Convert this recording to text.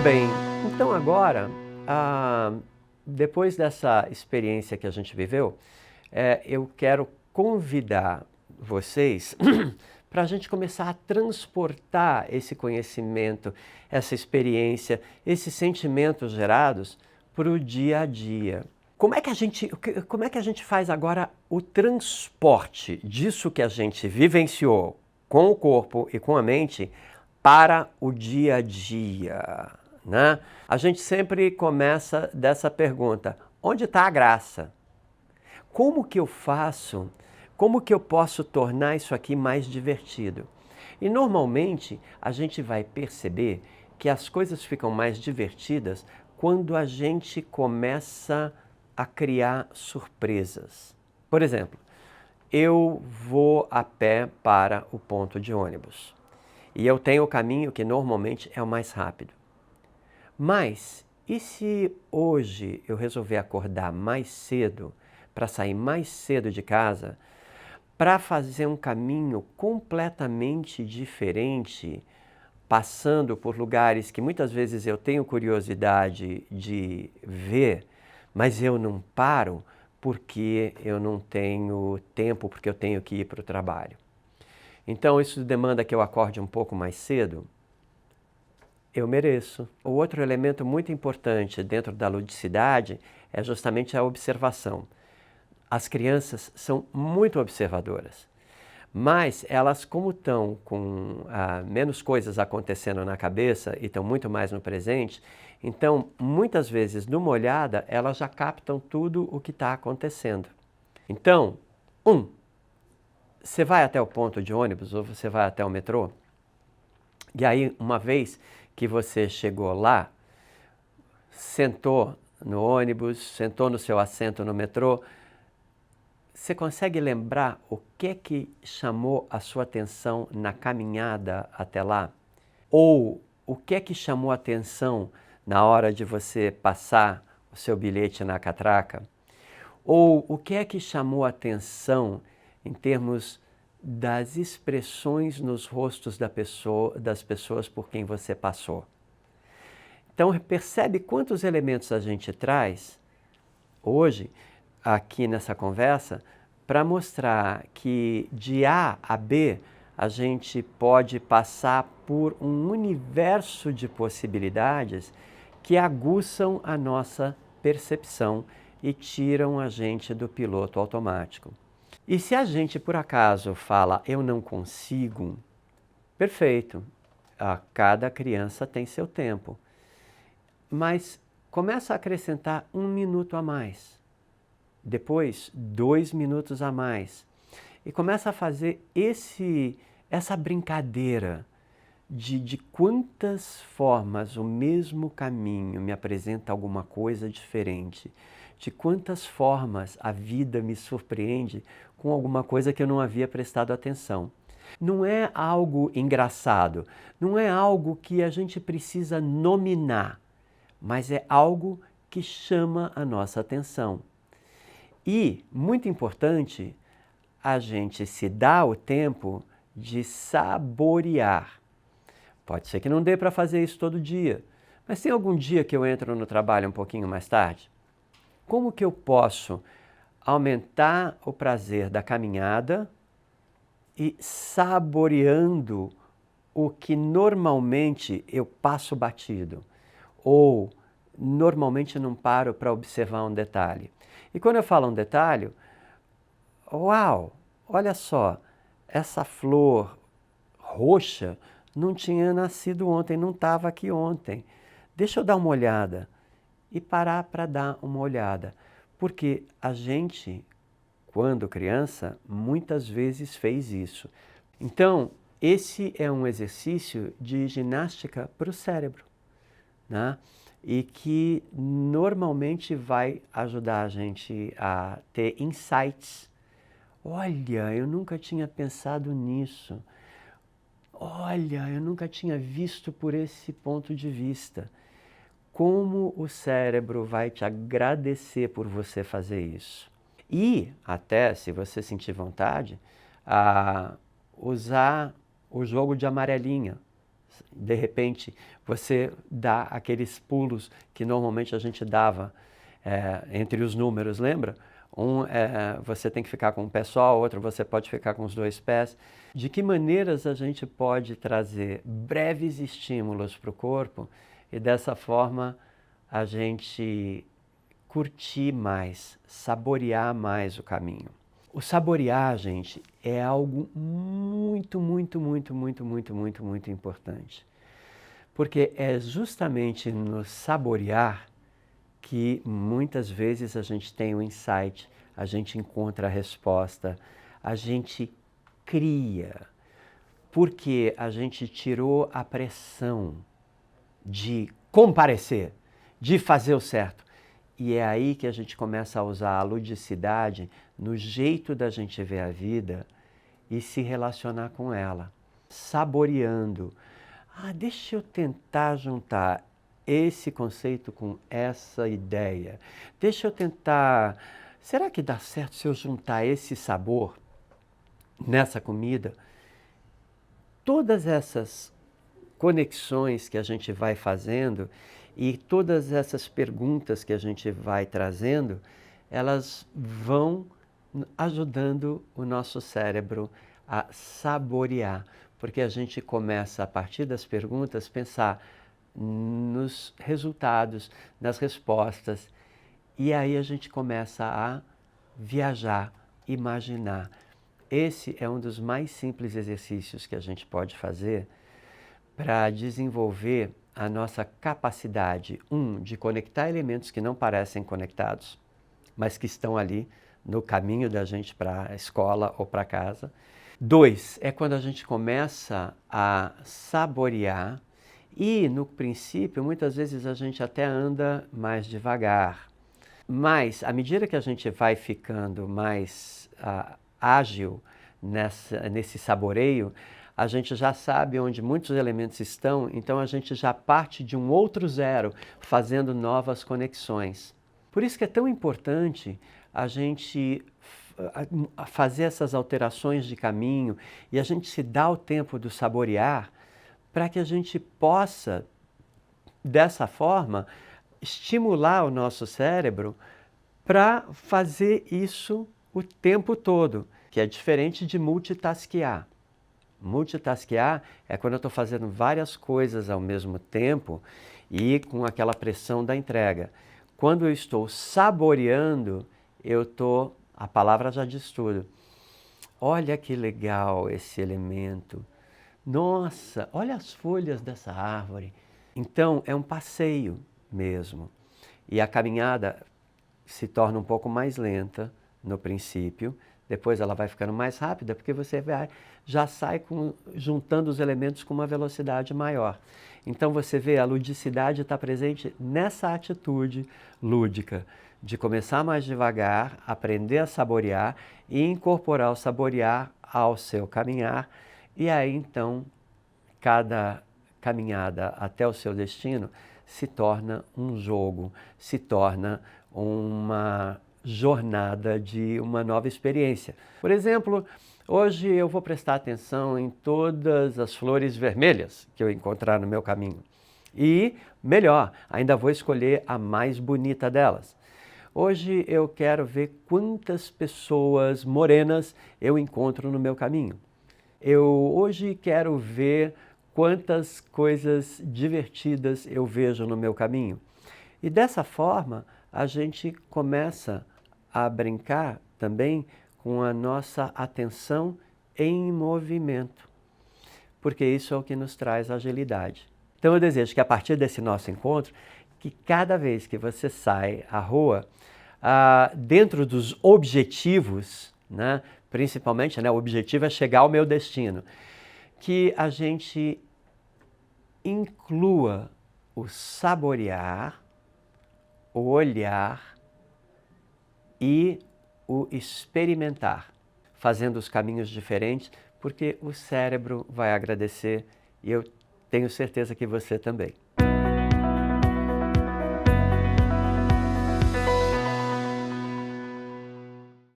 bem, então agora, depois dessa experiência que a gente viveu, eu quero convidar vocês para a gente começar a transportar esse conhecimento, essa experiência, esses sentimentos gerados para o dia a dia. Como é que a gente faz agora o transporte disso que a gente vivenciou com o corpo e com a mente para o dia a dia, né? A gente sempre começa dessa pergunta: onde está a graça? Como que eu faço? Como que eu posso tornar isso aqui mais divertido? E normalmente a gente vai perceber que as coisas ficam mais divertidas quando a gente começa a criar surpresas. Por exemplo, eu vou a pé para o ponto de ônibus e eu tenho o caminho que normalmente é o mais rápido. Mas e se hoje eu resolver acordar mais cedo, para sair mais cedo de casa, para fazer um caminho completamente diferente, passando por lugares que muitas vezes eu tenho curiosidade de ver, mas eu não paro porque eu não tenho tempo, porque eu tenho que ir para o trabalho. Então isso demanda que eu acorde um pouco mais cedo? Eu mereço. O outro elemento muito importante dentro da ludicidade é justamente a observação. As crianças são muito observadoras, mas elas, como estão com menos coisas acontecendo na cabeça e estão muito mais no presente, então muitas vezes numa olhada elas já captam tudo o que está acontecendo. Então, você vai até o ponto de ônibus ou você vai até o metrô, e aí uma vez que você chegou lá, sentou no ônibus, sentou no seu assento no metrô, você consegue lembrar o que chamou a sua atenção na caminhada até lá? Ou o que chamou a atenção na hora de você passar o seu bilhete na catraca? Ou o que chamou a atenção em termos das expressões nos rostos das pessoas por quem você passou? Então, percebe quantos elementos a gente traz hoje, aqui nessa conversa, para mostrar que de A a B a gente pode passar por um universo de possibilidades que aguçam a nossa percepção e tiram a gente do piloto automático. E se a gente por acaso fala eu não consigo, perfeito, cada criança tem seu tempo, mas começa a acrescentar 1 minuto a mais, depois 2 minutos a mais, e começa a fazer essa brincadeira de quantas formas o mesmo caminho me apresenta alguma coisa diferente, de quantas formas a vida me surpreende com alguma coisa que eu não havia prestado atenção. Não é algo engraçado, não é algo que a gente precisa nominar, mas é algo que chama a nossa atenção. E, muito importante, a gente se dá o tempo de saborear. Pode ser que não dê para fazer isso todo dia, mas tem algum dia que eu entro no trabalho um pouquinho mais tarde? Como que eu posso aumentar o prazer da caminhada e saboreando o que normalmente eu passo batido? Ou normalmente não paro para observar um detalhe. E quando eu falo um detalhe, uau, olha só, essa flor roxa não tinha nascido ontem, não estava aqui ontem. Deixa eu dar uma olhada e parar para dar uma olhada. Porque a gente, quando criança, muitas vezes fez isso. Então, esse é um exercício de ginástica para o cérebro, né? E que normalmente vai ajudar a gente a ter insights. Olha, eu nunca tinha pensado nisso. Olha, eu nunca tinha visto por esse ponto de vista. Como o cérebro vai te agradecer por você fazer isso. E até, se você sentir vontade, usar o jogo de amarelinha. De repente, você dá aqueles pulos que normalmente a gente dava entre os números, lembra? Você tem que ficar com um pé só, outro você pode ficar com os dois pés. De que maneiras a gente pode trazer breves estímulos para o corpo e dessa forma a gente curtir mais, saborear mais o caminho. O saborear, gente, é algo muito, muito, muito, muito, muito, muito, muito importante. Porque é justamente no saborear que muitas vezes a gente tem um insight, a gente encontra a resposta, a gente cria, porque a gente tirou a pressão de comparecer, de fazer o certo. E é aí que a gente começa a usar a ludicidade no jeito da gente ver a vida e se relacionar com ela, saboreando. Deixa eu tentar juntar esse conceito com essa ideia. Deixa eu tentar... Será que dá certo se eu juntar esse sabor nessa comida? Todas essas conexões que a gente vai fazendo e todas essas perguntas que a gente vai trazendo, elas vão ajudando o nosso cérebro a saborear, porque a gente começa, a partir das perguntas, pensar nos resultados, nas respostas, e aí a gente começa a viajar, imaginar. Esse é um dos mais simples exercícios que a gente pode fazer para desenvolver a nossa capacidade, de conectar elementos que não parecem conectados, mas que estão ali no caminho da gente para a escola ou para casa. 2, é quando a gente começa a saborear e, no princípio, muitas vezes a gente até anda mais devagar. Mas, à medida que a gente vai ficando mais ágil nesse saboreio, a gente já sabe onde muitos elementos estão, então a gente já parte de um outro zero, fazendo novas conexões. Por isso que é tão importante a gente fazer essas alterações de caminho e a gente se dá o tempo do saborear para que a gente possa, dessa forma, estimular o nosso cérebro para fazer isso o tempo todo, que é diferente de multitasquear. Multitasquear é quando eu estou fazendo várias coisas ao mesmo tempo e com aquela pressão da entrega. Quando eu estou saboreando, a palavra já diz tudo. Olha que legal esse elemento. Nossa, olha as folhas dessa árvore. Então, é um passeio mesmo. E a caminhada se torna um pouco mais lenta no princípio, depois ela vai ficando mais rápida, porque você já sai juntando os elementos com uma velocidade maior. Então você vê, a ludicidade está presente nessa atitude lúdica, de começar mais devagar, aprender a saborear e incorporar o saborear ao seu caminhar, e aí então cada caminhada até o seu destino se torna um jogo, se torna uma jornada de uma nova experiência. Por exemplo, hoje eu vou prestar atenção em todas as flores vermelhas que eu encontrar no meu caminho. E, melhor, ainda vou escolher a mais bonita delas. Hoje eu quero ver quantas pessoas morenas eu encontro no meu caminho. Hoje quero ver quantas coisas divertidas eu vejo no meu caminho. E dessa forma, a gente começa a brincar também com a nossa atenção em movimento, porque isso é o que nos traz agilidade. Então eu desejo que a partir desse nosso encontro, que cada vez que você sai à rua, dentro dos objetivos, né, principalmente, o objetivo é chegar ao meu destino, que a gente inclua o saborear, o olhar e o experimentar, fazendo os caminhos diferentes, porque o cérebro vai agradecer e eu tenho certeza que você também.